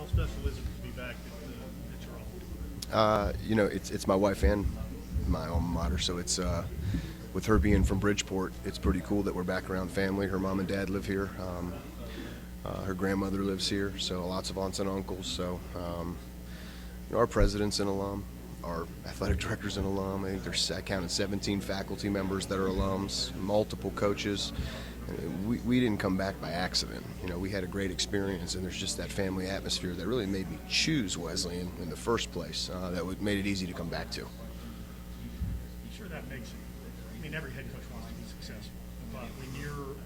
special is it to be back at your own? It's my wife and my alma mater, so it's with her being from Bridgeport, it's pretty cool that we're back around family. Her mom and dad live here. Her grandmother lives here, so lots of aunts and uncles. So our president's an alum, our athletic director's an alum. I think I counted 17 faculty members that are alums, multiple coaches. We didn't come back by accident. We had a great experience, and there's just that family atmosphere that really made me choose Wesleyan in the first place. That made it easy to come back to. I'm sure that makes it. I mean, every head coach wants to be successful, but when you're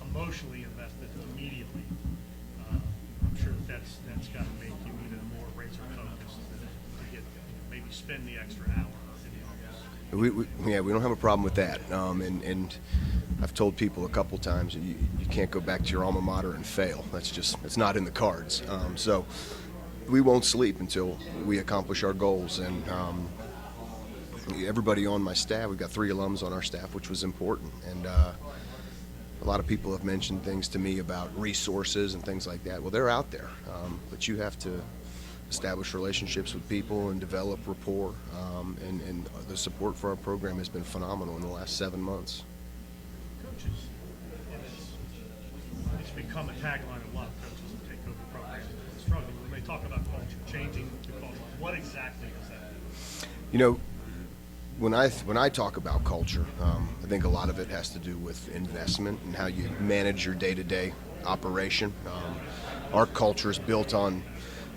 emotionally invested immediately, I'm sure that's got to make you even more razor focused to get maybe spend the extra hour in the office. We don't have a problem with that, and I've told people a couple times you can't go back to your alma mater and fail. It's not in the cards. So we won't sleep until we accomplish our goals. And everybody on my staff, we've got 3 alums on our staff, which was important. And a lot of people have mentioned things to me about resources and things like that. Well, they're out there, but you have to establish relationships with people and develop rapport. And the support for our program has been phenomenal in the last 7 months. Coaches, it's become a tagline of a lot of coaches that take over programs and struggling. When they talk about culture, changing the culture, what exactly is that? When I talk about culture, I think a lot of it has to do with investment and how you manage your day-to-day operation. Our culture is built on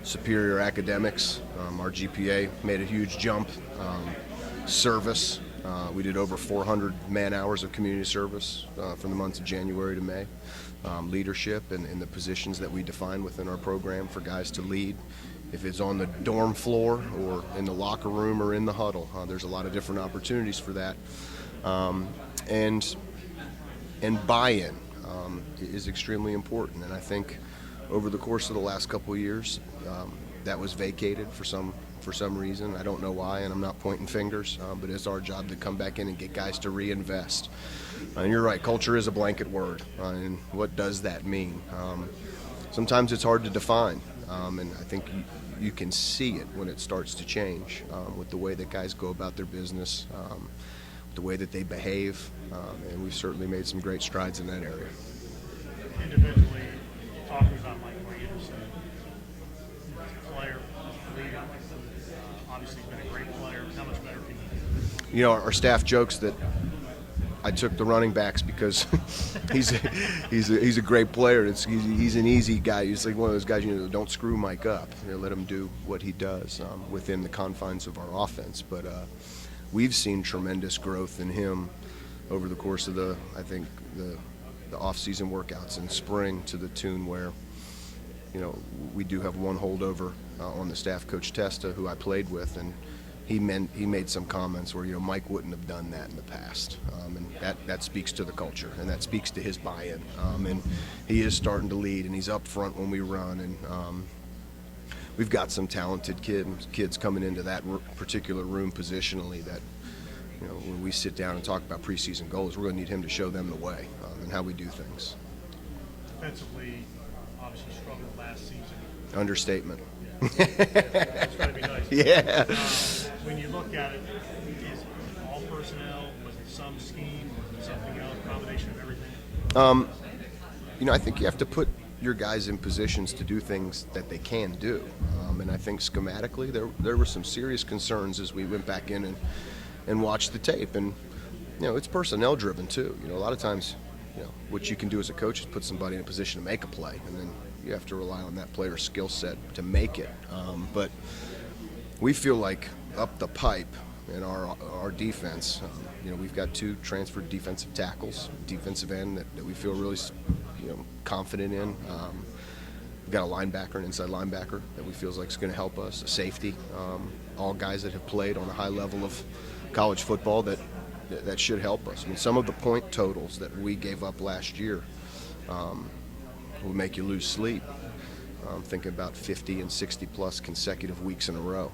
superior academics. Our GPA made a huge jump. Service. We did over 400 man-hours of community service from the months of January to May. Leadership and the positions that we define within our program for guys to lead. If it's on the dorm floor or in the locker room or in the huddle, there's a lot of different opportunities for that. And buy-in is extremely important. And I think over the course of the last couple of years, that was vacated for some reason. I don't know why, and I'm not pointing fingers, but it's our job to come back in and get guys to reinvest. And you're right, culture is a blanket word, and what does that mean? Sometimes it's hard to define, and I think you can see it when it starts to change with the way that guys go about their business, the way that they behave, and we've certainly made some great strides in that area. Individually, talking about Michael Anderson, player, leader, obviously he's been a great player. How much better can he be? Our staff jokes that I took the running backs because he's a great player. He's an easy guy. He's like one of those guys, don't screw Mike up. Let him do what he does within the confines of our offense. But we've seen tremendous growth in him over the course of the off-season workouts in spring, to the tune where we do have one holdover on the staff, Coach Testa, who I played with, and he made some comments where Mike wouldn't have done that in the past, and that speaks to the culture, and that speaks to his buy-in, and he is starting to lead, and he's up front when we run, and we've got some talented kids coming into that particular room positionally that when we sit down and talk about preseason goals, we're going to need him to show them the way and how we do things. Defensively, obviously struggled last season. Understatement. Yeah. That's going to be nice. Yeah. When you look at it, is it all personnel? Was it some scheme? Was it something else? Combination of everything? I think you have to put your guys in positions to do things that they can do. And I think schematically there were some serious concerns as we went back in and watched the tape. And, it's personnel driven too. A lot of times, what you can do as a coach is put somebody in a position to make a play, and then you have to rely on that player's skill set to make it. But we feel like up the pipe in our defense, we've got 2 transferred defensive tackles, defensive end that we feel really confident in. We've got a linebacker, an inside linebacker that we feel like is going to help us, a safety, all guys that have played on a high level of college football that should help us. I mean, some of the point totals that we gave up last year will make you lose sleep. Thinking about 50 and 60 plus consecutive weeks in a row.